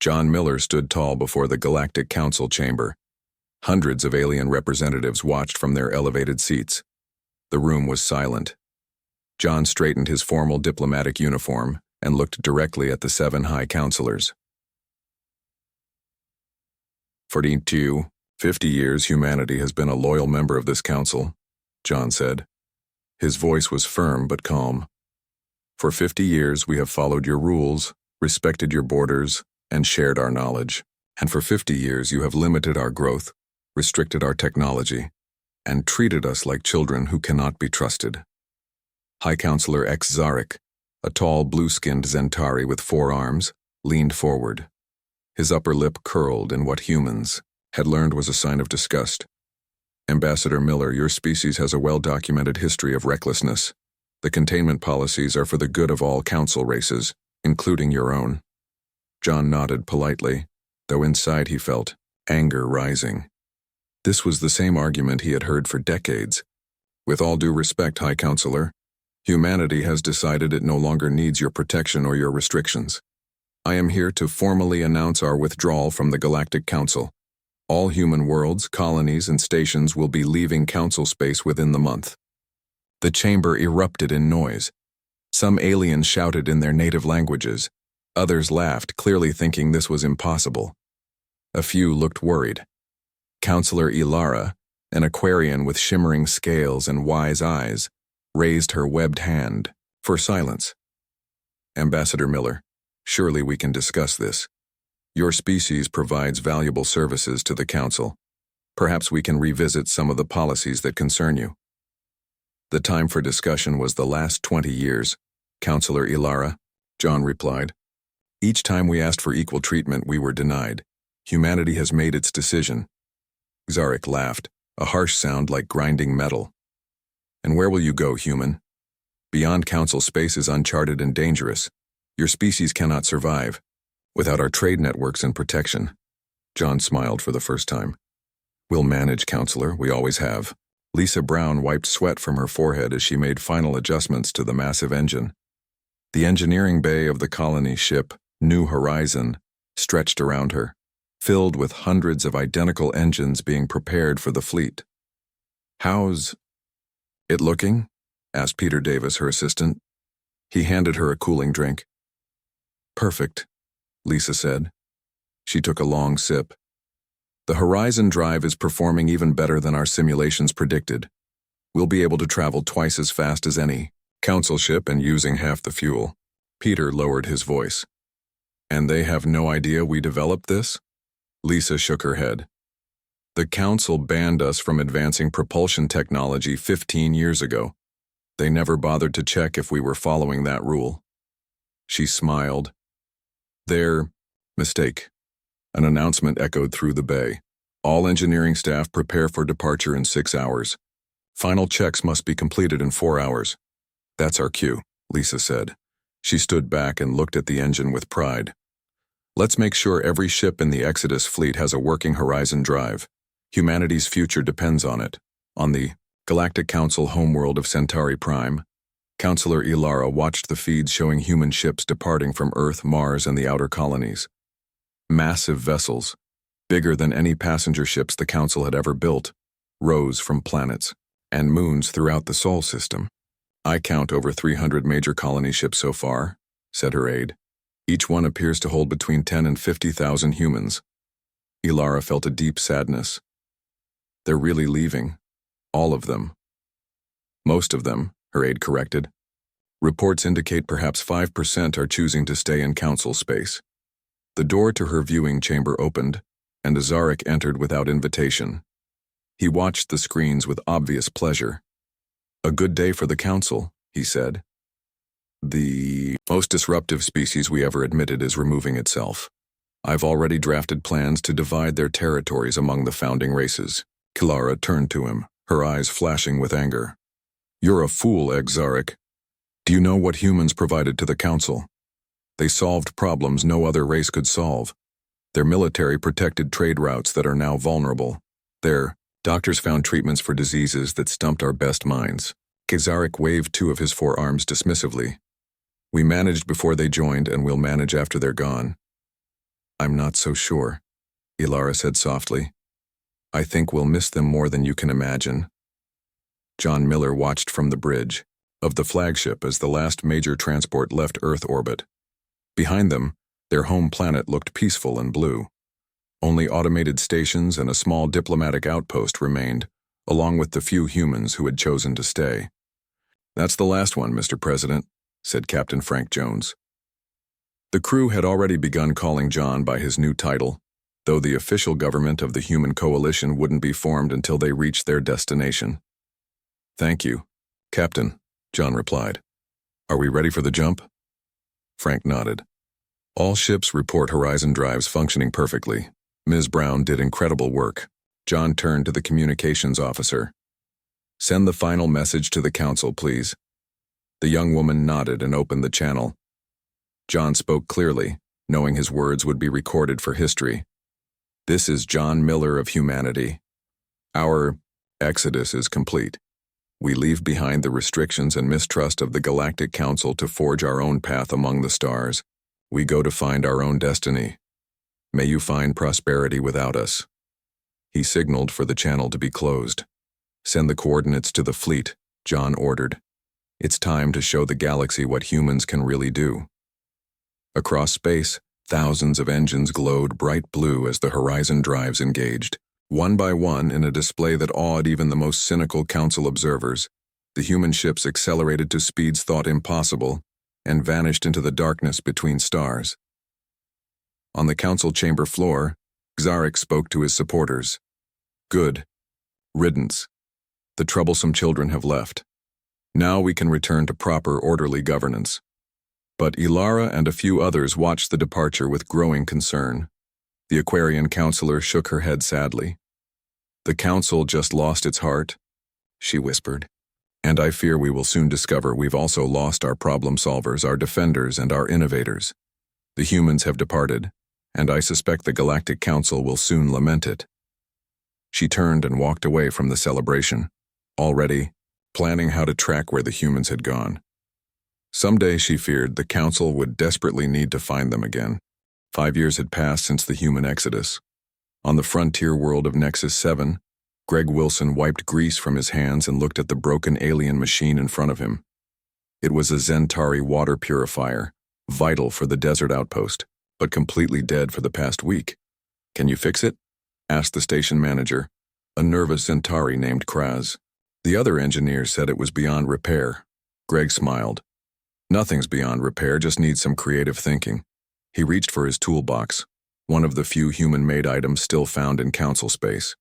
John Miller stood tall before the Galactic Council chamber. Hundreds of alien representatives watched from their elevated seats. The room was silent. John straightened his formal diplomatic uniform and looked directly at the 7 high counselors. For 50 years, humanity has been a loyal member of this council, John said. His voice was firm but calm. For 50 years, we have followed your rules, respected your borders, and shared our knowledge. And for 50 years, you have limited our growth, restricted our technology, and treated us like children who cannot be trusted. High Counselor X Zarek, a tall, blue-skinned Zentari with 4 arms, leaned forward. His upper lip curled in what humans had learned was a sign of disgust. Ambassador Miller, your species has a well-documented history of recklessness. The containment policies are for the good of all council races, including your own. John nodded politely, though inside he felt anger rising. This was the same argument he had heard for decades. With all due respect, High Counselor, humanity has decided it no longer needs your protection or your restrictions. I am here to formally announce our withdrawal from the Galactic Council. All human worlds, colonies, and stations will be leaving council space within the month. The chamber erupted in noise. Some aliens shouted in their native languages. Others laughed, clearly thinking this was impossible. A few looked worried. Counselor Ilara, an Aquarian with shimmering scales and wise eyes, raised her webbed hand for silence. Ambassador Miller, surely we can discuss this. Your species provides valuable services to the Council. Perhaps we can revisit some of the policies that concern you. The time for discussion was the last 20 years, Counselor Ilara, John replied. Each time we asked for equal treatment, we were denied. Humanity has made its decision. Zarek laughed, a harsh sound like grinding metal. And where will you go, human? Beyond council space is uncharted and dangerous. Your species cannot survive without our trade networks and protection. John smiled for the first time. We'll manage, Counselor, we always have. Lisa Brown wiped sweat from her forehead as she made final adjustments to the massive engine. The engineering bay of the colony ship, New Horizon, stretched around her, filled with hundreds of identical engines being prepared for the fleet. How's it looking? Asked Peter Davis, her assistant. He handed her a cooling drink. Perfect, Lisa said. She took a long sip. The Horizon drive is performing even better than our simulations predicted. We'll be able to travel twice as fast as any council ship and using half the fuel. Peter lowered his voice. And they have no idea we developed this? Lisa shook her head. The Council banned us from advancing propulsion technology 15 years ago. They never bothered to check if we were following that rule. She smiled. Their mistake. An announcement echoed through the bay. All engineering staff prepare for departure in 6 hours. Final checks must be completed in 4 hours. That's our cue, Lisa said. She stood back and looked at the engine with pride. Let's make sure every ship in the Exodus fleet has a working Horizon drive. Humanity's future depends on it. On the Galactic Council homeworld of Centauri Prime, Counselor Ilara watched the feeds showing human ships departing from Earth, Mars, and the outer colonies. Massive vessels, bigger than any passenger ships the Council had ever built, rose from planets and moons throughout the Sol system. I count over 300 major colony ships so far, said her aide. Each one appears to hold between 10 and 50,000 humans. Ilara felt a deep sadness. They're really leaving. All of them. Most of them, her aide corrected. Reports indicate perhaps 5% are choosing to stay in council space. The door to her viewing chamber opened, and Zarek entered without invitation. He watched the screens with obvious pleasure. A good day for the council, he said. The most disruptive species we ever admitted is removing itself. I've already drafted plans to divide their territories among the founding races. Kilara turned to him, her eyes flashing with anger. You're a fool, Zarek. Do you know what humans provided to the council? They solved problems no other race could solve. Their military protected trade routes that are now vulnerable. Their doctors found treatments for diseases that stumped our best minds. Zarek waved 2 of his 4 arms dismissively. We managed before they joined, and we'll manage after they're gone. I'm not so sure, Ilara said softly. I think we'll miss them more than you can imagine. John Miller watched from the bridge of the flagship as the last major transport left Earth orbit. Behind them, their home planet looked peaceful and blue. Only automated stations and a small diplomatic outpost remained, along with the few humans who had chosen to stay. That's the last one, Mr. President, said Captain Frank Jones. The crew had already begun calling John by his new title, though the official government of the Human Coalition wouldn't be formed until they reached their destination. Thank you, Captain, John replied. Are we ready for the jump? Frank nodded. All ships report horizon drives functioning perfectly. Ms. Brown did incredible work. John turned to the communications officer. Send the final message to the council, please. The young woman nodded and opened the channel. John spoke clearly, knowing his words would be recorded for history. This is John Miller of humanity. Our exodus is complete. We leave behind the restrictions and mistrust of the Galactic Council to forge our own path among the stars. We go to find our own destiny. May you find prosperity without us. He signaled for the channel to be closed. Send the coordinates to the fleet, John ordered. It's time to show the galaxy what humans can really do. Across space, thousands of engines glowed bright blue as the horizon drives engaged. One by one, in a display that awed even the most cynical council observers, the human ships accelerated to speeds thought impossible and vanished into the darkness between stars. On the council chamber floor, Xarek spoke to his supporters. Good riddance. The troublesome children have left. Now we can return to proper, orderly governance. But Ilara and a few others watched the departure with growing concern. The Aquarian counselor shook her head sadly. The council just lost its heart, she whispered. And I fear we will soon discover we've also lost our problem solvers, our defenders, and our innovators. The humans have departed, and I suspect the Galactic Council will soon lament it. She turned and walked away from the celebration, already planning how to track where the humans had gone. Someday, she feared, the Council would desperately need to find them again. 5 years had passed since the human exodus. On the frontier world of Nexus 7, Greg Wilson wiped grease from his hands and looked at the broken alien machine in front of him. It was a Zentari water purifier, vital for the desert outpost, but completely dead for the past week. Can you fix it? Asked the station manager, a nervous Zentari named Kraz. The other engineer said it was beyond repair. Greg smiled. Nothing's beyond repair, just needs some creative thinking. He reached for his toolbox, one of the few human-made items still found in council space.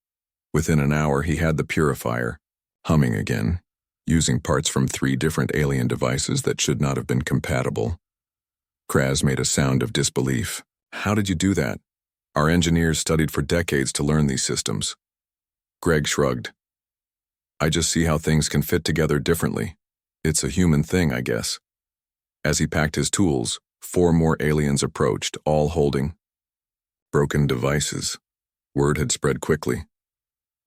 Within an hour, he had the purifier, humming again, using parts from 3 different alien devices that should not have been compatible. Kraz made a sound of disbelief. How did you do that? Our engineers studied for decades to learn these systems. Greg shrugged. I just see how things can fit together differently. It's a human thing, I guess. As he packed his tools, 4 more aliens approached, all holding broken devices. Word had spread quickly.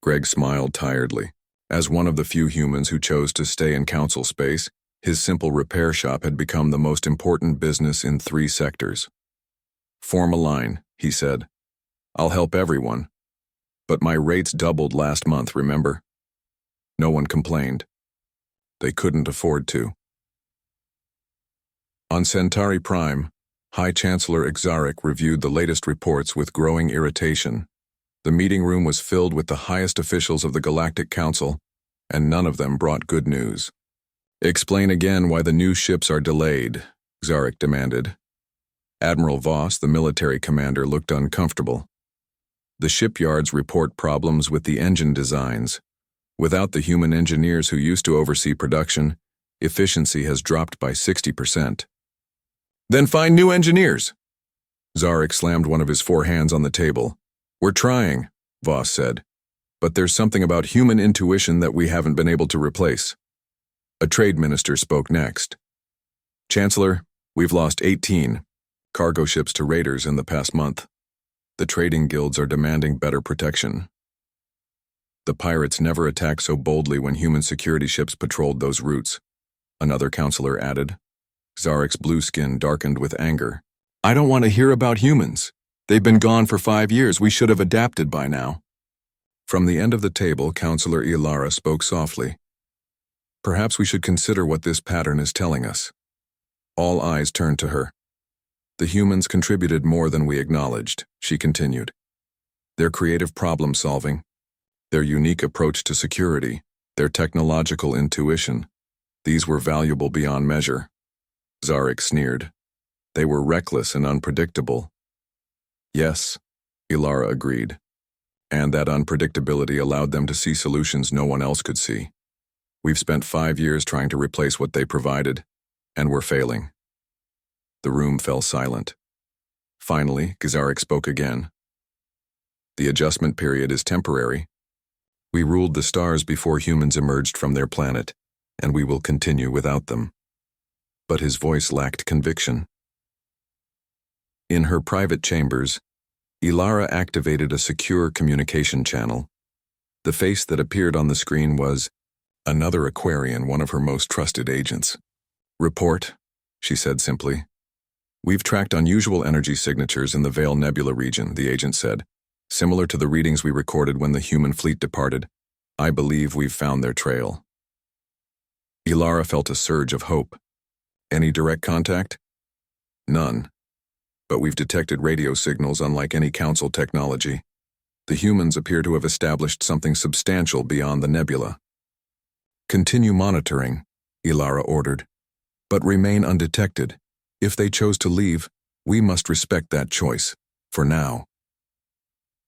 Greg smiled tiredly. As one of the few humans who chose to stay in council space, his simple repair shop had become the most important business in 3 sectors. Form a line, he said. I'll help everyone. But my rates doubled last month, remember? No one complained. They couldn't afford to. On Centauri Prime, High Chancellor Xarek reviewed the latest reports with growing irritation. The meeting room was filled with the highest officials of the Galactic Council, and none of them brought good news. Explain again why the new ships are delayed, Xarek demanded. Admiral Voss, the military commander, looked uncomfortable. The shipyards report problems with the engine designs. Without the human engineers who used to oversee production, efficiency has dropped by 60%. Then find new engineers. Xarek slammed one of his 4 hands on the table. We're trying, Voss said, but there's something about human intuition that we haven't been able to replace. A trade minister spoke next. Chancellor, we've lost 18 cargo ships to raiders in the past month. The trading guilds are demanding better protection. The pirates never attacked so boldly when human security ships patrolled those routes, another counselor added. Xarek's blue skin darkened with anger. I don't want to hear about humans. They've been gone for 5 years. We should have adapted by now. From the end of the table, Counselor Ilara spoke softly. Perhaps we should consider what this pattern is telling us. All eyes turned to her. The humans contributed more than we acknowledged, she continued. Their creative problem-solving, their unique approach to security, their technological intuition, these were valuable beyond measure. Zarek sneered. They were reckless and unpredictable. Yes, Ilara agreed. And that unpredictability allowed them to see solutions no one else could see. We've spent 5 years trying to replace what they provided, and we're failing. The room fell silent. Finally, Gazarek spoke again. The adjustment period is temporary. We ruled the stars before humans emerged from their planet, and we will continue without them. But his voice lacked conviction. In her private chambers, Ilara activated a secure communication channel. The face that appeared on the screen was another Aquarian, one of her most trusted agents. Report, she said simply. We've tracked unusual energy signatures in the Vale Nebula region, the agent said. Similar to the readings we recorded when the human fleet departed, I believe we've found their trail. Ilara felt a surge of hope. Any direct contact? None. But we've detected radio signals unlike any Council technology. The humans appear to have established something substantial beyond the nebula. Continue monitoring, Ilara ordered, but remain undetected. If they chose to leave, we must respect that choice, for now.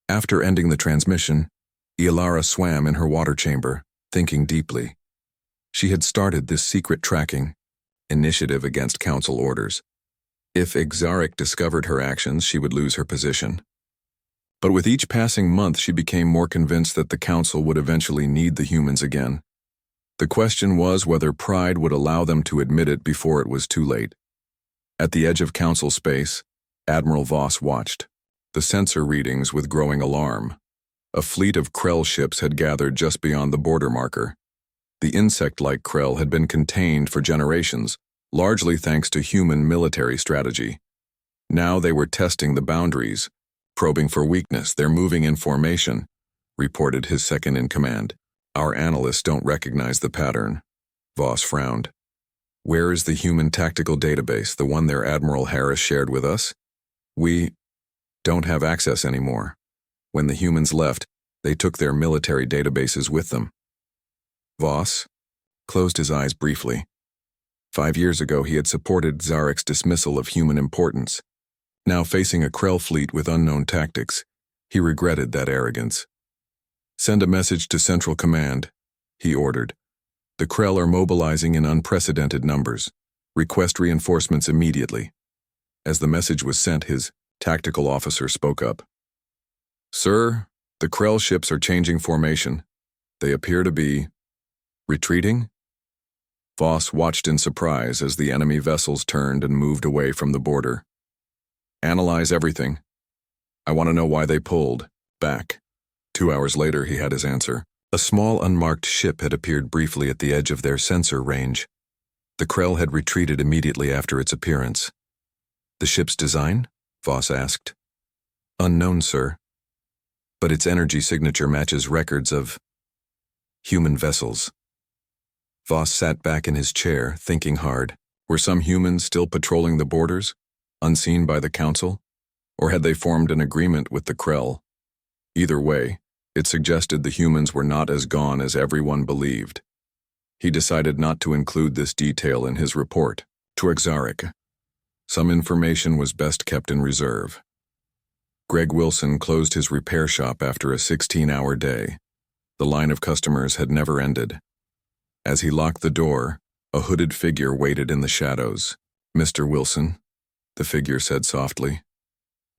After ending the transmission, Ilara swam in her water chamber, thinking deeply. She had started this secret tracking initiative against Council orders. If Exarek discovered her actions, she would lose her position. But with each passing month, she became more convinced that the Council would eventually need the humans again. The question was whether pride would allow them to admit it before it was too late. At the edge of Council space, Admiral Voss watched the sensor readings with growing alarm. A fleet of Krell ships had gathered just beyond the border marker. The insect-like Krell had been contained for generations, largely thanks to human military strategy. Now they were testing the boundaries, probing for weakness. They're moving in formation, reported his second-in-command. Our analysts don't recognize the pattern. Voss frowned. Where is the human tactical database, the one their Admiral Harris shared with us? We don't have access anymore. When the humans left, they took their military databases with them. Voss closed his eyes briefly. 5 years ago, he had supported Zarek's dismissal of human importance. Now facing a Krell fleet with unknown tactics, he regretted that arrogance. Send a message to Central Command, he ordered. The Krell are mobilizing in unprecedented numbers. Request reinforcements immediately. As the message was sent, his tactical officer spoke up. Sir, the Krell ships are changing formation. They appear to be retreating? Voss watched in surprise as the enemy vessels turned and moved away from the border. Analyze everything. I want to know why they pulled back. 2 hours later, he had his answer. A small unmarked ship had appeared briefly at the edge of their sensor range. The Krell had retreated immediately after its appearance. The ship's design? Voss asked. Unknown, sir. But its energy signature matches records of human vessels. Voss sat back in his chair, thinking hard. Were some humans still patrolling the borders, unseen by the Council? Or had they formed an agreement with the Krell? Either way, it suggested the humans were not as gone as everyone believed. He decided not to include this detail in his report to Exarek. Some information was best kept in reserve. Greg Wilson closed his repair shop after a 16-hour day. The line of customers had never ended. As he locked the door, a hooded figure waited in the shadows. Mr. Wilson, the figure said softly.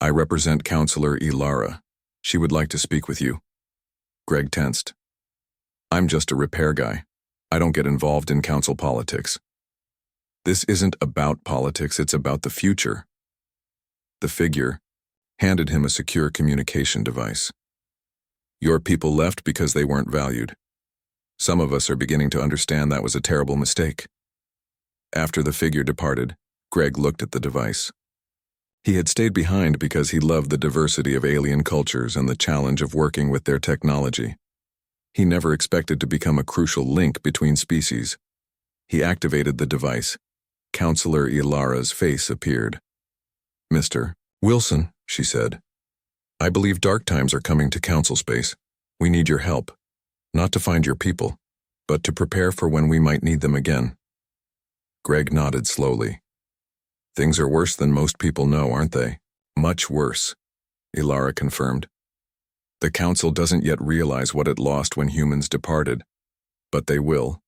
I represent Counselor Ilara. She would like to speak with you. Greg tensed. I'm just a repair guy. I don't get involved in Council politics. This isn't about politics, it's about the future. The figure handed him a secure communication device. Your people left because they weren't valued. Some of us are beginning to understand that was a terrible mistake. After the figure departed, Greg looked at the device. He had stayed behind because he loved the diversity of alien cultures and the challenge of working with their technology. He never expected to become a crucial link between species. He activated the device. Counselor Ilara's face appeared. "Mr. Wilson," she said, "I believe dark times are coming to Council Space. We need your help, not to find your people, but to prepare for when we might need them again." Greg nodded slowly. "Things are worse than most people know, aren't they?" "Much worse," Ilara confirmed. "The Council doesn't yet realize what it lost when humans departed, but they will,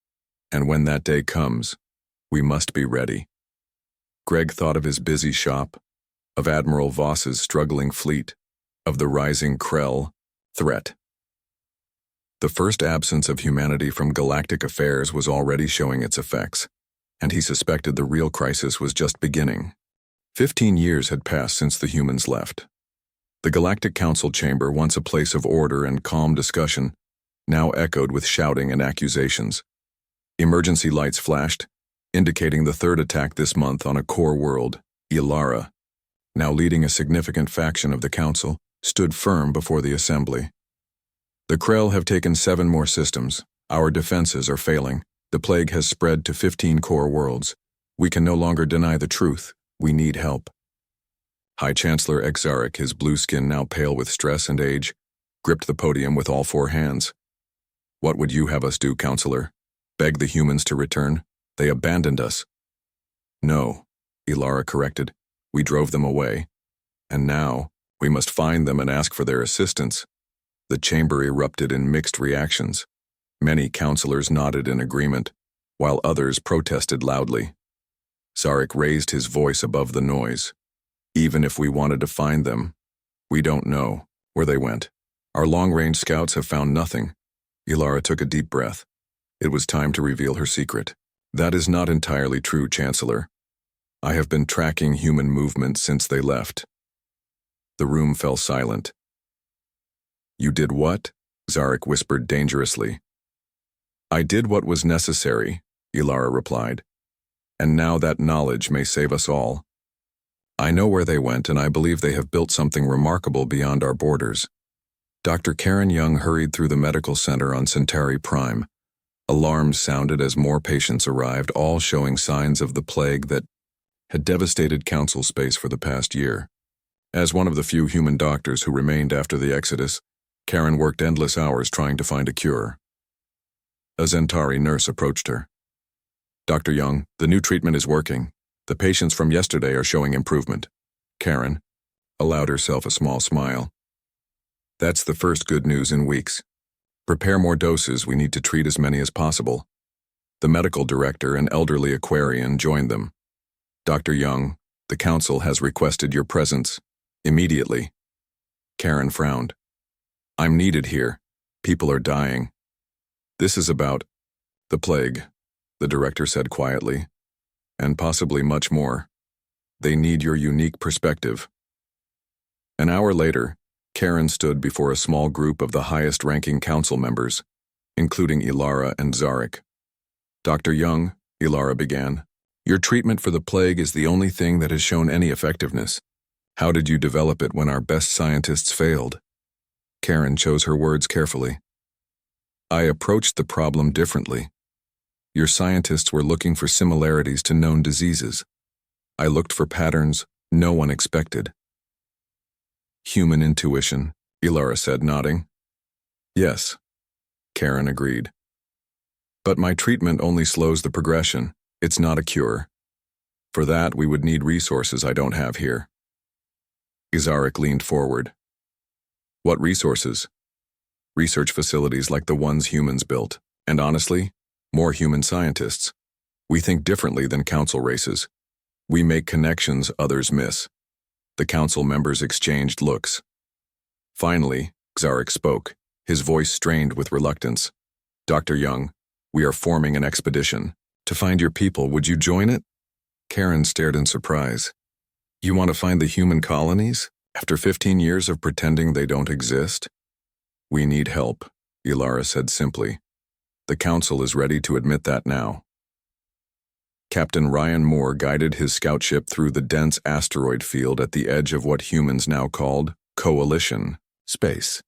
and when that day comes, we must be ready." Greg thought of his busy shop, of Admiral Voss's struggling fleet, of the rising Krell threat. The first absence of humanity from galactic affairs was already showing its effects, and he suspected the real crisis was just beginning. 15 years had passed since the humans left. The Galactic Council chamber, once a place of order and calm discussion, now echoed with shouting and accusations. Emergency lights flashed, indicating the third attack this month on a core world. Ilara, now leading a significant faction of the Council, stood firm before the assembly. "The Krell have taken 7 more systems. Our defenses are failing. The plague has spread to 15 core worlds. We can no longer deny the truth. We need help." High Chancellor Exarch, his blue skin now pale with stress and age, gripped the podium with all 4 hands. "What would you have us do, Counselor? Beg the humans to return? They abandoned us." "No," Ilara corrected. "We drove them away. And now, we must find them and ask for their assistance." The chamber erupted in mixed reactions. Many counselors nodded in agreement, while others protested loudly. Zarek raised his voice above the noise. "Even if we wanted to find them, we don't know where they went. Our long-range scouts have found nothing." Ilara took a deep breath. It was time to reveal her secret. "That is not entirely true, Chancellor. I have been tracking human movement since they left." The room fell silent. "You did what?" Zarek whispered dangerously. "I did what was necessary," Ilara replied. "And now that knowledge may save us all. I know where they went, and I believe they have built something remarkable beyond our borders." Dr. Karen Young hurried through the medical center on Centauri Prime. Alarms sounded as more patients arrived, all showing signs of the plague that had devastated Council Space for the past year. As one of the few human doctors who remained after the Exodus, Karen worked endless hours trying to find a cure. A Centauri nurse approached her. "Dr. Young, the new treatment is working. The patients from yesterday are showing improvement." Karen allowed herself a small smile. "That's the first good news in weeks. Prepare more doses. We need to treat as many as possible." The medical director, an elderly Aquarian, joined them. "Dr. Young, the Council has requested your presence. Immediately." Karen frowned. "I'm needed here. People are dying." "This is about the plague," the director said quietly, "and possibly much more. They need your unique perspective." An hour later, Karen stood before a small group of the highest-ranking council members, including Ilara and Zarek. "Dr. Young," Ilara began, "your treatment for the plague is the only thing that has shown any effectiveness. How did you develop it when our best scientists failed?" Karen chose her words carefully. "I approached the problem differently. Your scientists were looking for similarities to known diseases. I looked for patterns no one expected." "Human intuition," Ilara said, nodding. "Yes," Karen agreed. "But my treatment only slows the progression. It's not a cure. For that, we would need resources I don't have here." Zarek leaned forward. "What resources?" "Research facilities like the ones humans built, and honestly, more human scientists. We think differently than council races. We make connections others miss." The council members exchanged looks. Finally, Zarek spoke, his voice strained with reluctance. "Dr. Young, we are forming an expedition. To find your people, would you join it?" Karen stared in surprise. "You want to find the human colonies? After 15 years of pretending they don't exist?" "We need help," Ilara said simply. "The council is ready to admit that now." Captain Ryan Moore guided his scout ship through the dense asteroid field at the edge of what humans now called Coalition space.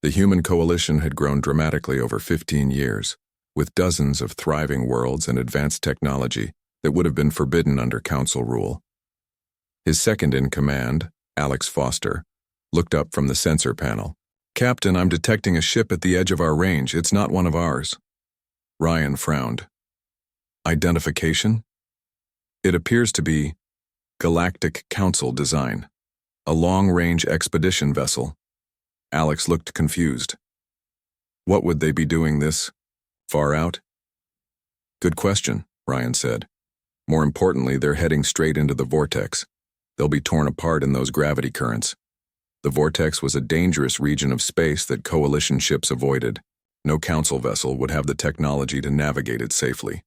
The human coalition had grown dramatically over 15 years, with dozens of thriving worlds and advanced technology that would have been forbidden under Council rule. His second-in-command, Alex Foster, looked up from the sensor panel. "Captain, I'm detecting a ship at the edge of our range. It's not one of ours." Ryan frowned. "Identification?" "It appears to be Galactic Council design, a long-range expedition vessel." Alex looked confused. "What would they be doing this far out?" "Good question," Ryan said. "More importantly, they're heading straight into the vortex. They'll be torn apart in those gravity currents." The vortex was a dangerous region of space that Coalition ships avoided. No Council vessel would have the technology to navigate it safely.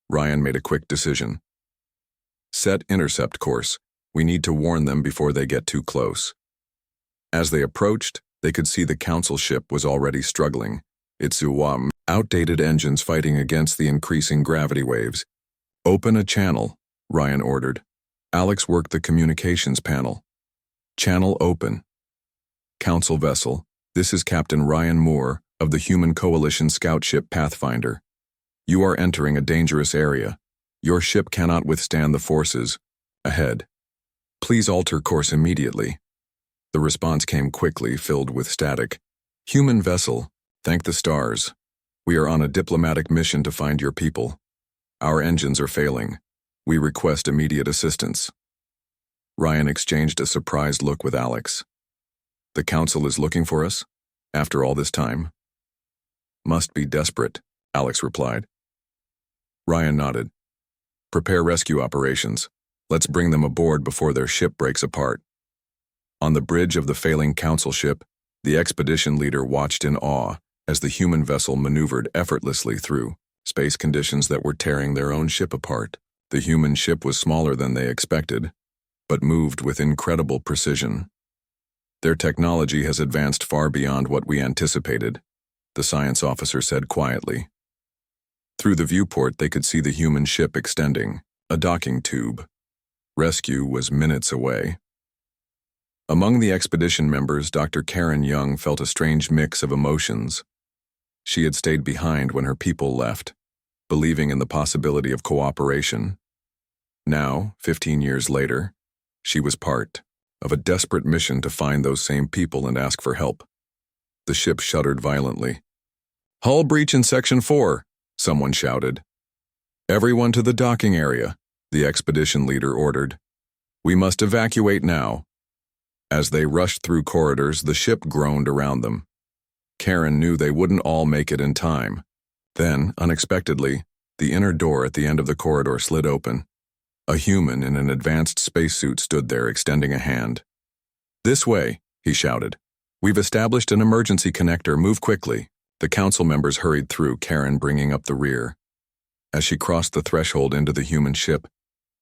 Ryan made a quick decision. "Set intercept course. We need to warn them before they get too close." As they approached, they could see the Council ship was already struggling, its outdated engines fighting against the increasing gravity waves. "Open a channel," Ryan ordered. Alex worked the communications panel. "Channel open." "Council vessel, this is Captain Ryan Moore of the Human Coalition scout ship Pathfinder. You are entering a dangerous area. Your ship cannot withstand the forces ahead. Please alter course immediately." The response came quickly, filled with static. "Human vessel, thank the stars. We are on a diplomatic mission to find your people. Our engines are failing. We request immediate assistance." Ryan exchanged a surprised look with Alex. "The Council is looking for us? After all this time?" "Must be desperate," Alex replied. Ryan nodded. "Prepare rescue operations. Let's bring them aboard before their ship breaks apart." On the bridge of the failing Council ship, the expedition leader watched in awe as the human vessel maneuvered effortlessly through space conditions that were tearing their own ship apart. The human ship was smaller than they expected, but moved with incredible precision. "Their technology has advanced far beyond what we anticipated," the science officer said quietly. Through the viewport, they could see the human ship extending, a docking tube. Rescue was minutes away. Among the expedition members, Dr. Karen Young felt a strange mix of emotions. She had stayed behind when her people left, believing in the possibility of cooperation. Now, 15 years later, she was part of a desperate mission to find those same people and ask for help. The ship shuddered violently. "Hull breach in Section 4, someone shouted. "Everyone to the docking area," the expedition leader ordered. "We must evacuate now." As they rushed through corridors, the ship groaned around them. Karen knew they wouldn't all make it in time. Then, unexpectedly, the inner door at the end of the corridor slid open. A human in an advanced spacesuit stood there, extending a hand. "This way," he shouted. "We've established an emergency connector. Move quickly." The Council members hurried through, Karen bringing up the rear. As she crossed the threshold into the human ship,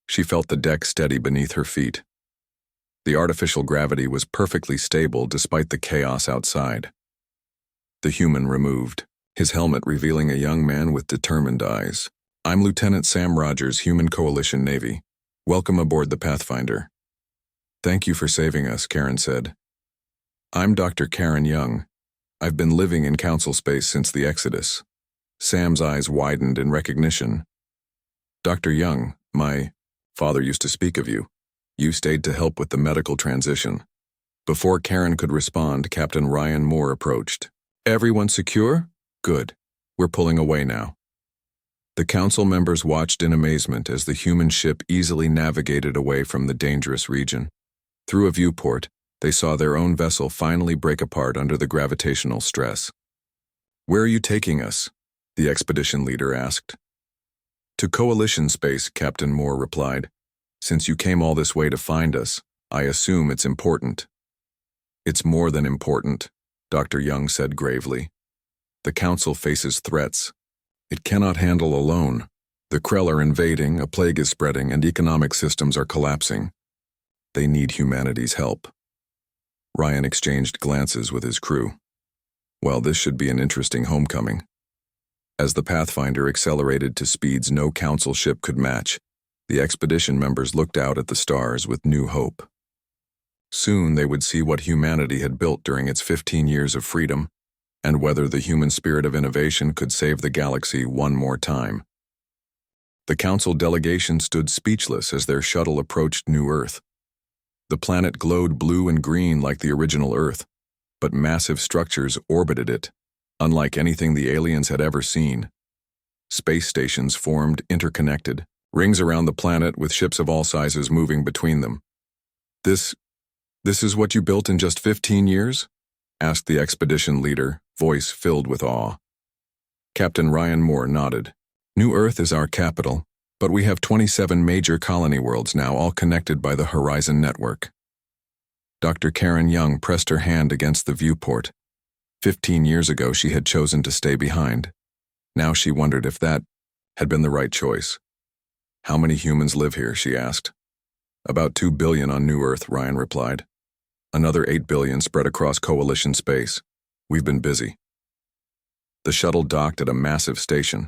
she felt the deck steady beneath her feet. The artificial gravity was perfectly stable despite the chaos outside. The human removed, his helmet revealing a young man with determined eyes. "I'm Lieutenant Sam Rogers, Human Coalition Navy. Welcome aboard the Pathfinder." "Thank you for saving us," Karen said. "I'm Dr. Karen Young. I've been living in Council space since the Exodus." Sam's eyes widened in recognition. "Dr. Young, my father used to speak of you. You stayed to help with the medical transition." Before Karen could respond, Captain Ryan Moore approached. "Everyone secure? Good. We're pulling away now." The Council members watched in amazement as the human ship easily navigated away from the dangerous region. Through a viewport, they saw their own vessel finally break apart under the gravitational stress. "Where are you taking us?" the expedition leader asked. "To Coalition space," Captain Moore replied. "Since you came all this way to find us, I assume it's important." "It's more than important," Dr. Young said gravely. "The Council faces threats it cannot handle alone. The Krell are invading, a plague is spreading, and economic systems are collapsing. They need humanity's help." Ryan exchanged glances with his crew. "Well, this should be an interesting homecoming." As the Pathfinder accelerated to speeds no council ship could match, the expedition members looked out at the stars with new hope. Soon they would see what humanity had built during its 15 years of freedom, and whether the human spirit of innovation could save the galaxy one more time. The council delegation stood speechless as their shuttle approached New Earth. The planet glowed blue and green like the original Earth, but massive structures orbited it, unlike anything the aliens had ever seen. Space stations formed interconnected, rings around the planet with ships of all sizes moving between them. This is what you built in just 15 years? Asked the expedition leader, voice filled with awe. Captain Ryan Moore nodded. New Earth is our capital, but we have 27 major colony worlds now, all connected by the Horizon Network. Dr. Karen Young pressed her hand against the viewport. 15 years ago she had chosen to stay behind. Now she wondered if that had been the right choice. How many humans live here, she asked. About 2 billion on New Earth, Ryan replied. Another 8 billion spread across Coalition space. We've been busy. The shuttle docked at a massive station.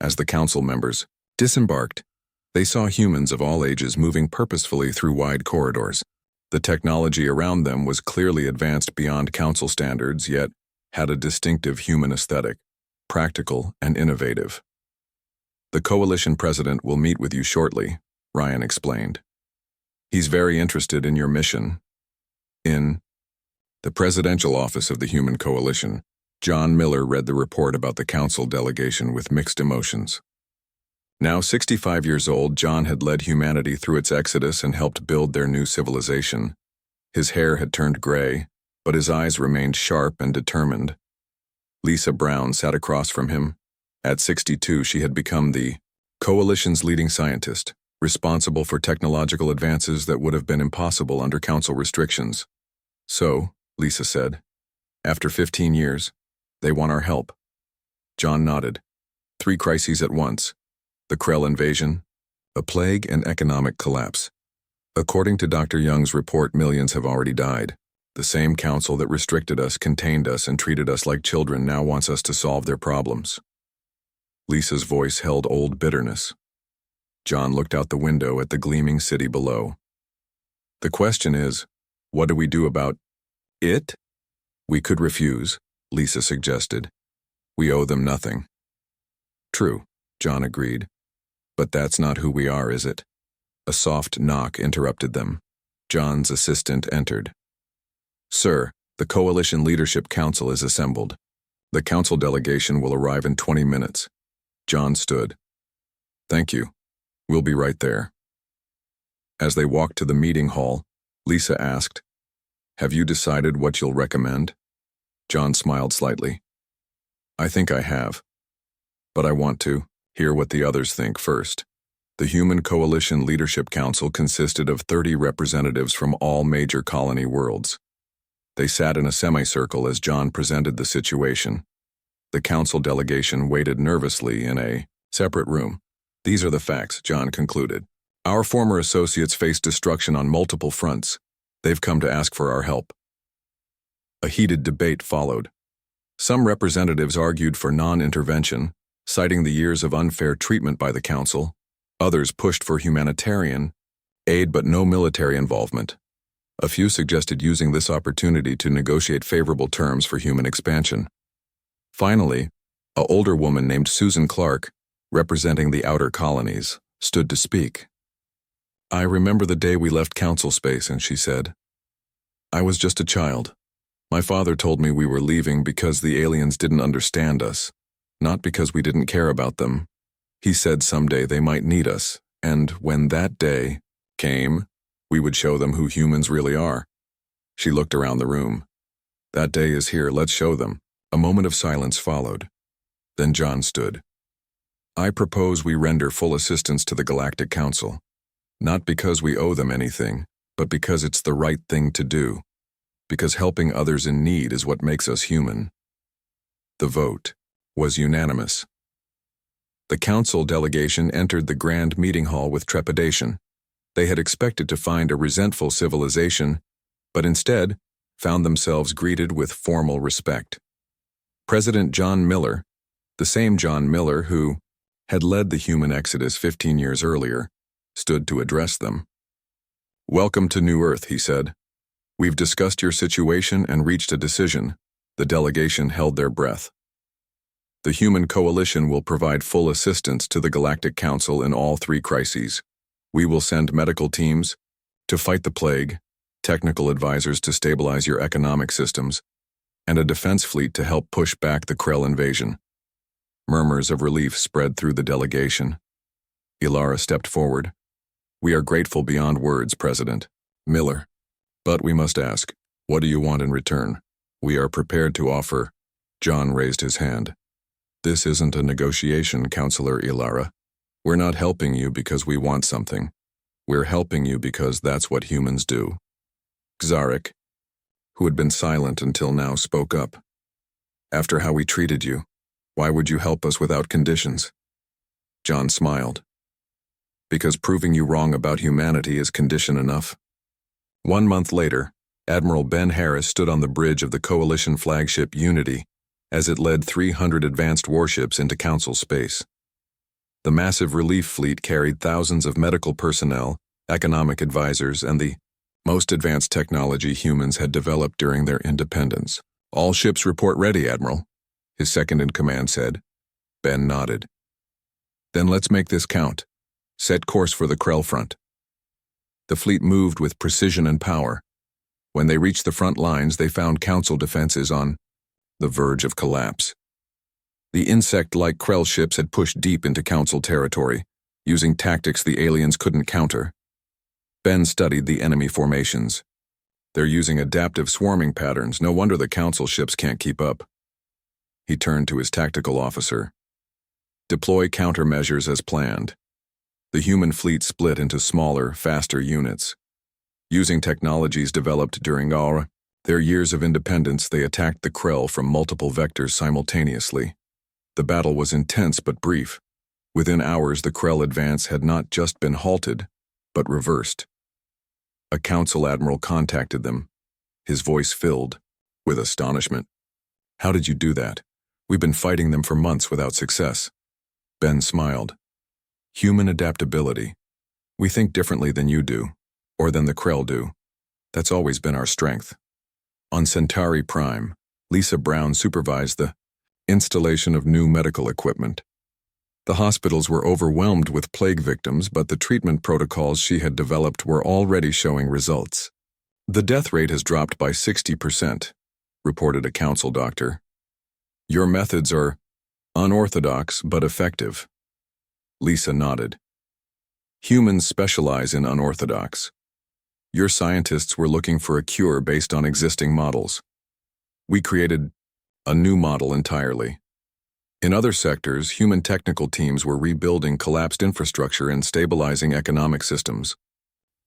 As the council members disembarked, they saw humans of all ages moving purposefully through wide corridors. The technology around them was clearly advanced beyond council standards, yet had a distinctive human aesthetic, practical and innovative. The Coalition president will meet with you shortly, Ryan explained. He's very interested in your mission. In the presidential office of the Human Coalition, John Miller read the report about the council delegation with mixed emotions. Now 65 years old, John had led humanity through its exodus and helped build their new civilization. His hair had turned gray, but his eyes remained sharp and determined. Lisa Brown sat across from him. At 62, she had become the Coalition's leading scientist, responsible for technological advances that would have been impossible under council restrictions. So, Lisa said, after 15 years, they want our help. John nodded. 3 crises at once. The Krell invasion, a plague, and economic collapse. According to Dr. Young's report, millions have already died. The same council that restricted us, contained us, and treated us like children now wants us to solve their problems. Lisa's voice held old bitterness. John looked out the window at the gleaming city below. The question is, what do we do about it? We could refuse, Lisa suggested. We owe them nothing. True, John agreed. But that's not who we are, is it? A soft knock interrupted them. John's assistant entered. Sir, the Coalition Leadership Council is assembled. The council delegation will arrive in 20 minutes. John stood. Thank you. We'll be right there. As they walked to the meeting hall, Lisa asked, Have you decided what you'll recommend? John smiled slightly. I think I have. But I want to hear what the others think first. The Human Coalition Leadership Council consisted of 30 representatives from all major colony worlds. They sat in a semicircle as John presented the situation. The council delegation waited nervously in a separate room. These are the facts, John concluded. Our former associates face destruction on multiple fronts. They've come to ask for our help. A heated debate followed. Some representatives argued for non-intervention, citing the years of unfair treatment by the council. Others pushed for humanitarian aid but no military involvement. A few suggested using this opportunity to negotiate favorable terms for human expansion. Finally, an older woman named Susan Clark, representing the outer colonies, stood to speak. I remember the day we left council space, and she said, I was just a child. My father told me we were leaving because the aliens didn't understand us, not because we didn't care about them. He said someday they might need us, and when that day came, we would show them who humans really are. She looked around the room. That day is here, let's show them. A moment of silence followed. Then John stood. I propose we render full assistance to the Galactic Council, not because we owe them anything, but because it's the right thing to do. Because helping others in need is what makes us human. The vote was unanimous. The council delegation entered the grand meeting hall with trepidation. They had expected to find a resentful civilization, but instead found themselves greeted with formal respect. President John Miller, The same John Miller who had led the human exodus 15 years earlier stood to address them. "Welcome to New Earth," he said. "We've discussed your situation and reached a decision." The delegation held their breath. "The Human Coalition will provide full assistance to the Galactic Council in all 3 crises. We will send medical teams to fight the plague, technical advisors to stabilize your economic systems, and a defense fleet to help push back the Krell invasion." Murmurs of relief spread through the delegation. Ilara stepped forward. "We are grateful beyond words, President Miller. But we must ask, what do you want in return? We are prepared to offer." John raised his hand. "This isn't a negotiation, Counselor Ilara. We're not helping you because we want something. We're helping you because that's what humans do." Xarek, who had been silent until now, spoke up. "After how we treated you, why would you help us without conditions?" John smiled. "Because proving you wrong about humanity is condition enough." 1 month later, Admiral Ben Harris stood on the bridge of the Coalition flagship Unity as it led 300 advanced warships into Council space. The massive relief fleet carried thousands of medical personnel, economic advisors, and the most advanced technology humans had developed during their independence. "All ships report ready, Admiral," his second-in-command said. Ben nodded. "Then let's make this count. Set course for the Krell front." The fleet moved with precision and power. When they reached the front lines, they found Council defenses on the verge of collapse. The insect-like Krell ships had pushed deep into Council territory, using tactics the aliens couldn't counter. Ben studied the enemy formations. "They're using adaptive swarming patterns. No wonder the Council ships can't keep up." He turned to his tactical officer. "Deploy countermeasures as planned." The human fleet split into smaller, faster units. Using technologies developed during their years of independence, they attacked the Krell from multiple vectors simultaneously. The battle was intense but brief. Within hours, the Krell advance had not just been halted, but reversed. A Council admiral contacted them, his voice filled with astonishment. "How did you do that? We've been fighting them for months without success." Ben smiled. "Human adaptability. We think differently than you do, or than the Krell do. That's always been our strength." On Centauri Prime, Lisa Brown supervised the installation of new medical equipment. The hospitals were overwhelmed with plague victims, but the treatment protocols she had developed were already showing results. "The death rate has dropped by 60%, reported a Council doctor. "Your methods are unorthodox but effective." Lisa nodded. "Humans specialize in unorthodox. Your scientists were looking for a cure based on existing models. We created a new model entirely. In other sectors, human technical teams were rebuilding collapsed infrastructure and stabilizing economic systems.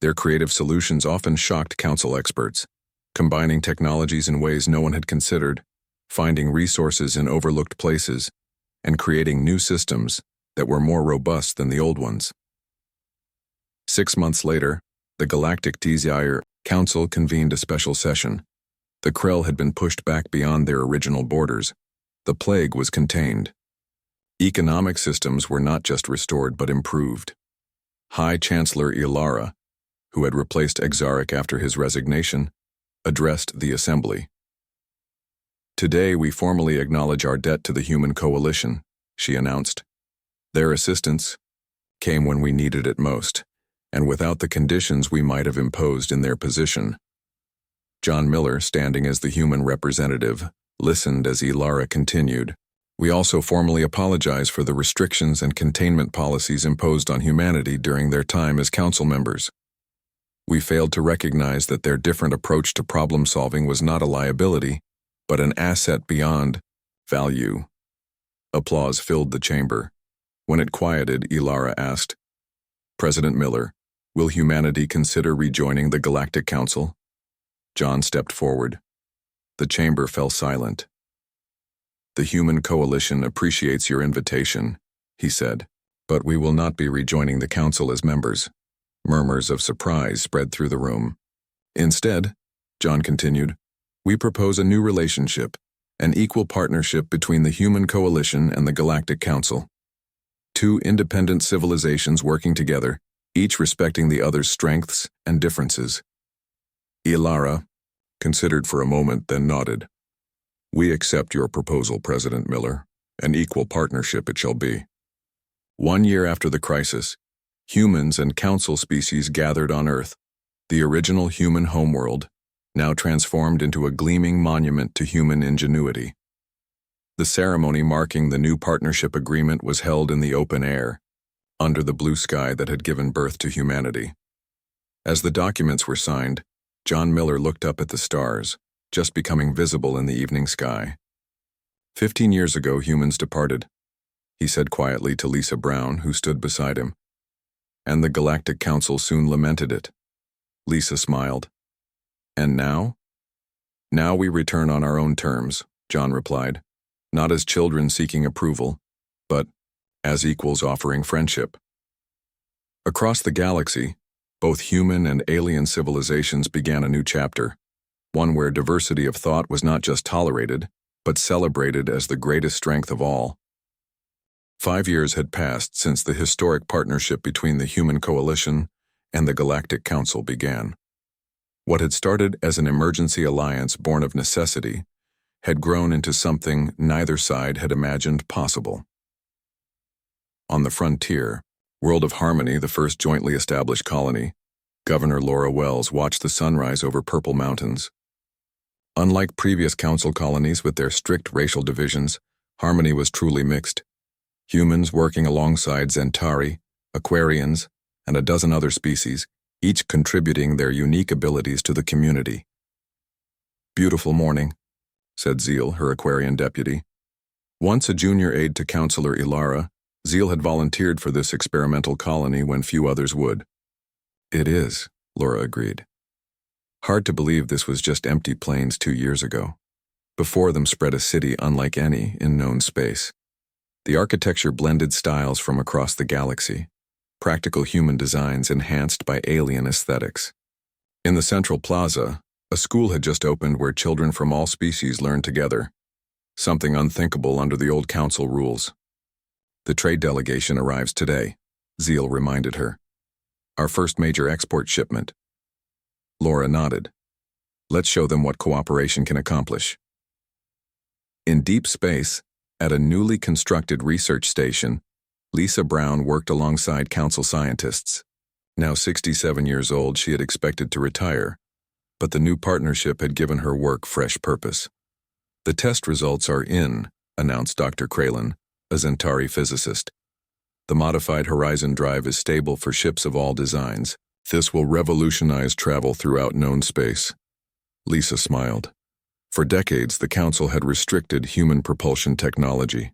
Their creative solutions often shocked Council experts, combining technologies in ways no one had considered, finding resources in overlooked places, and creating new systems that were more robust than the old ones. 6 months later, the Galactic HFY Council convened a special session. The Krell had been pushed back beyond their original borders. The plague was contained. Economic systems were not just restored but improved. High Chancellor Ilara, who had replaced Exarch after his resignation, addressed the assembly. "Today we formally acknowledge our debt to the Human Coalition," she announced. "Their assistance came when we needed it most, and without the conditions we might have imposed in their position." John Miller, standing as the human representative, listened as Ilara continued. "We also formally apologize for the restrictions and containment policies imposed on humanity during their time as Council members. We failed to recognize that their different approach to problem-solving was not a liability, but an asset beyond value." Applause filled the chamber. When it quieted, Ilara asked, "President Miller, will humanity consider rejoining the Galactic Council?" John stepped forward. The chamber fell silent. "The Human Coalition appreciates your invitation," he said, "but we will not be rejoining the Council as members." Murmurs of surprise spread through the room. "Instead," John continued, "we propose a new relationship, An equal partnership between the Human Coalition and the Galactic Council. Two independent civilizations working together, each respecting the other's strengths and differences. Ilara considered for a moment, then nodded. We accept your proposal, President Miller. An equal partnership it shall be. 1 year after the crisis, humans and council species gathered on Earth, the original human homeworld, now transformed into a gleaming monument to human ingenuity. The ceremony marking the new partnership agreement was held in the open air, under the blue sky that had given birth to humanity. As the documents were signed, John Miller looked up at the stars, just becoming visible in the evening sky. 15 years ago, humans departed, he said quietly to Lisa Brown, who stood beside him. And the Galactic Council soon lamented it. Lisa smiled. And now? Now we return on our own terms, John replied, not as children seeking approval, but as equals offering friendship. Across the galaxy, both human and alien civilizations began a new chapter, one where diversity of thought was not just tolerated, but celebrated as the greatest strength of all. 5 years had passed since the historic partnership between the Human Coalition and the Galactic Council began. What had started as an emergency alliance born of necessity had grown into something neither side had imagined possible. On the frontier, World of Harmony, the first jointly established colony, Governor Laura Wells watched the sunrise over Purple Mountains. Unlike previous council colonies with their strict racial divisions, Harmony was truly mixed. Humans working alongside Zentari, Aquarians, and a dozen other species, each contributing their unique abilities to the community. Beautiful morning, said Zeal, her Aquarian deputy. Once a junior aide to Counselor Ilara, Zeal had volunteered for this experimental colony when few others would. It is, Laura agreed. Hard to believe this was just empty plains 2 years ago. Before them spread a city unlike any in known space. The architecture blended styles from across the galaxy, practical human designs enhanced by alien aesthetics. In the central plaza, a school had just opened where children from all species learned together, something unthinkable under the old council rules. The trade delegation arrives today, Zeal reminded her. Our first major export shipment. Laura nodded. Let's show them what cooperation can accomplish. In deep space, at a newly constructed research station, Lisa Brown worked alongside council scientists. Now 67 years old, she had expected to retire, but the new partnership had given her work fresh purpose. The test results are in, announced Dr. Kralin, a Zentari physicist. The modified Horizon drive is stable for ships of all designs. This will revolutionize travel throughout known space. Lisa smiled. For decades, the Council had restricted human propulsion technology.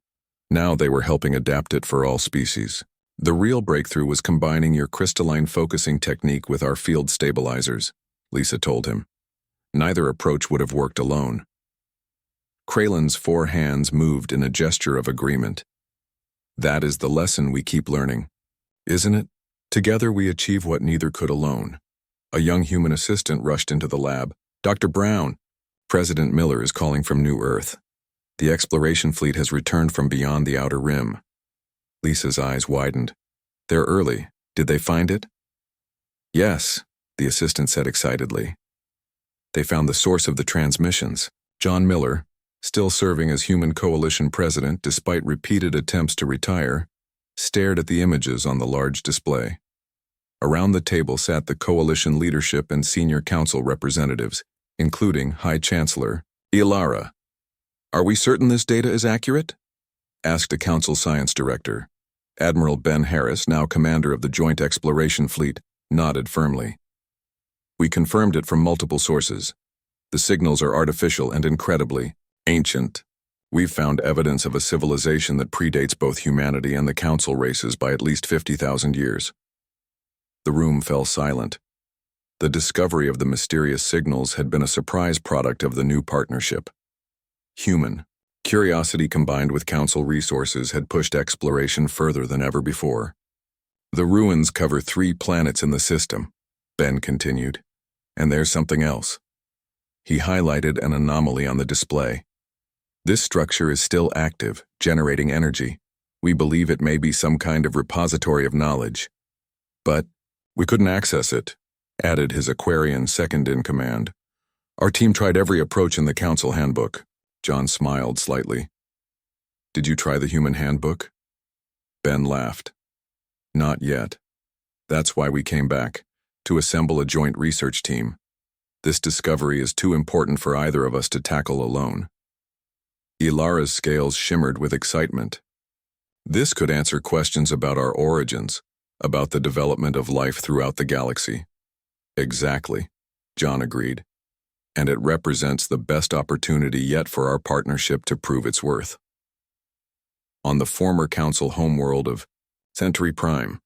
Now they were helping adapt it for all species. The real breakthrough was combining your crystalline focusing technique with our field stabilizers, Lisa told him. Neither approach would have worked alone. Kralin's 4 hands moved in a gesture of agreement. That is the lesson we keep learning, isn't it? Together we achieve what neither could alone. A young human assistant rushed into the lab. Dr. Brown, President Miller is calling from New Earth. The exploration fleet has returned from beyond the outer rim. Lisa's eyes widened. They're early. Did they find it? Yes, the assistant said excitedly. They found the source of the transmissions. John Miller, still serving as Human Coalition president despite repeated attempts to retire, stared at the images on the large display. Around the table sat the coalition leadership and senior council representatives, including High Chancellor Ilara. Are we certain this data is accurate? Asked a council science director. Admiral Ben Harris, now commander of the Joint Exploration Fleet, nodded firmly. We confirmed it from multiple sources. The signals are artificial and incredibly ancient. We've found evidence of a civilization that predates both humanity and the council races by at least 50,000 years. The room fell silent. The discovery of the mysterious signals had been a surprise product of the new partnership. Human curiosity combined with council resources had pushed exploration further than ever before. The ruins cover 3 planets in the system, Ben continued. And there's something else. He highlighted an anomaly on the display. This structure is still active, generating energy. We believe it may be some kind of repository of knowledge. But we couldn't access it, added his Aquarian second-in-command. Our team tried every approach in the Council handbook. John smiled slightly. Did you try the human handbook? Ben laughed. Not yet. That's why we came back, to assemble a joint research team. This discovery is too important for either of us to tackle alone. Ilara's scales shimmered with excitement. This could answer questions about our origins, about the development of life throughout the galaxy. Exactly, John agreed. And it represents the best opportunity yet for our partnership to prove its worth. On the former Council homeworld of Centauri Prime,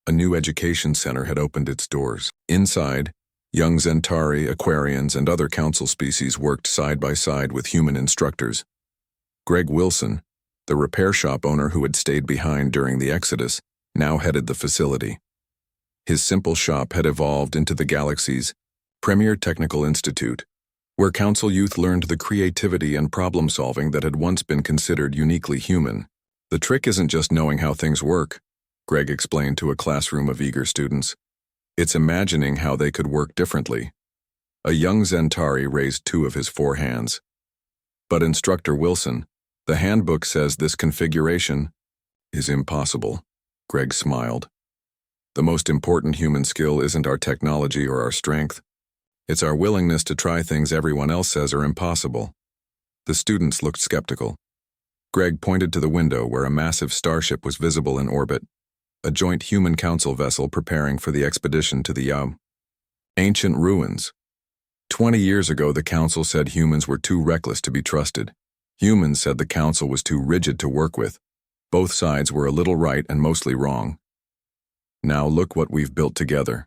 a new education center had opened its doors. Inside, young Centauri, Aquarians, and other Council species worked side by side with human instructors. Greg Wilson, the repair shop owner who had stayed behind during the Exodus, now headed the facility. His simple shop had evolved into the galaxy's premier technical institute, where Council youth learned the creativity and problem-solving that had once been considered uniquely human. The trick isn't just knowing how things work, Greg explained to a classroom of eager students. It's imagining how they could work differently. A young Centauri raised 2 of his 4 hands. But Instructor Wilson, the handbook says this configuration is impossible. Greg smiled. The most important human skill isn't our technology or our strength. It's our willingness to try things everyone else says are impossible. The students looked skeptical. Greg pointed to the window where a massive starship was visible in orbit, a joint human council vessel preparing for the expedition to the ancient ruins. 20 years ago, the council said humans were too reckless to be trusted. Humans said the council was too rigid to work with. Both sides were a little right and mostly wrong. Now look what we've built together.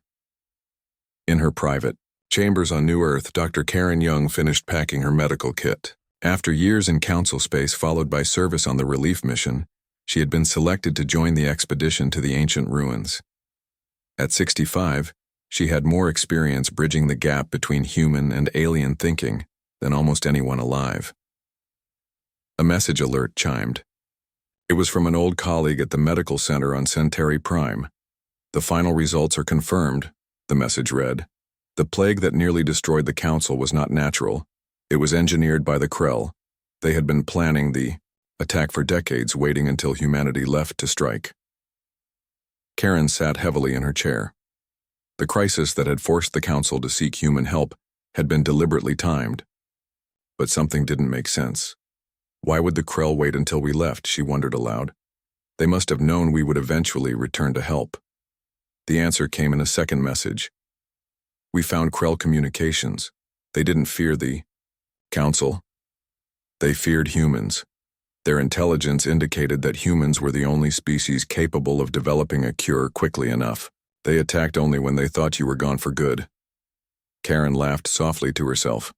In her private chambers on New Earth, Dr. Karen Young finished packing her medical kit. After years in council space followed by service on the relief mission, she had been selected to join the expedition to the ancient ruins. At 65, she had more experience bridging the gap between human and alien thinking than almost anyone alive. A message alert chimed. It was from an old colleague at the medical center on Centauri Prime. The final results are confirmed, the message read. The plague that nearly destroyed the council was not natural. It was engineered by the Krell. They had been planning the attack for decades, waiting until humanity left to strike. Karen sat heavily in her chair. The crisis that had forced the council to seek human help had been deliberately timed. But something didn't make sense. Why would the Krell wait until we left, she wondered aloud. They must have known we would eventually return to help. The answer came in a second message. We found Krell communications. They didn't fear the council. They feared humans. Their intelligence indicated that humans were the only species capable of developing a cure quickly enough. They attacked only when they thought you were gone for good. Karen laughed softly to herself.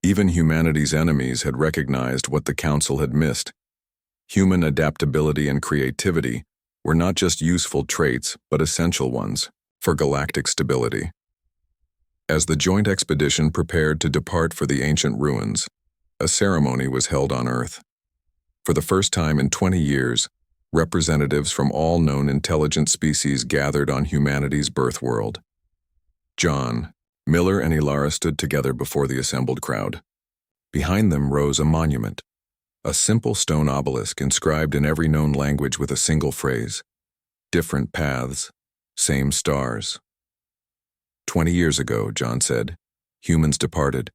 Even humanity's enemies had recognized what the council had missed. Human adaptability and creativity were not just useful traits, but essential ones for galactic stability. As the joint expedition prepared to depart for the ancient ruins, a ceremony was held on Earth. For the first time in 20 years, representatives from all known intelligent species gathered on humanity's birth world. John, Miller, and Ilara stood together before the assembled crowd. Behind them rose a monument, a simple stone obelisk inscribed in every known language with a single phrase: different paths, same stars. 20 years ago, John said, humans departed,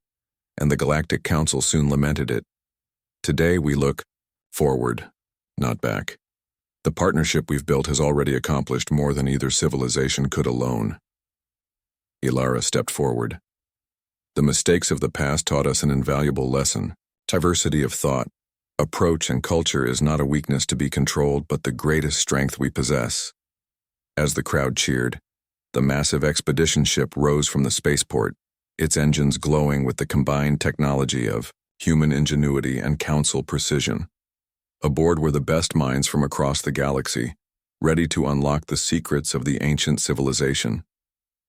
and the Galactic Council soon lamented it. Today we look forward, not back. The partnership we've built has already accomplished more than either civilization could alone. Ilara stepped forward. The mistakes of the past taught us an invaluable lesson. Diversity of thought, approach, and culture is not a weakness to be controlled, but the greatest strength we possess. As the crowd cheered, the massive expedition ship rose from the spaceport, its engines glowing with the combined technology of human ingenuity and council precision. Aboard were the best minds from across the galaxy, ready to unlock the secrets of the ancient civilization.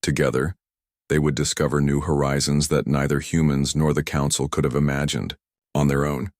Together, they would discover new horizons that neither humans nor the council could have imagined on their own.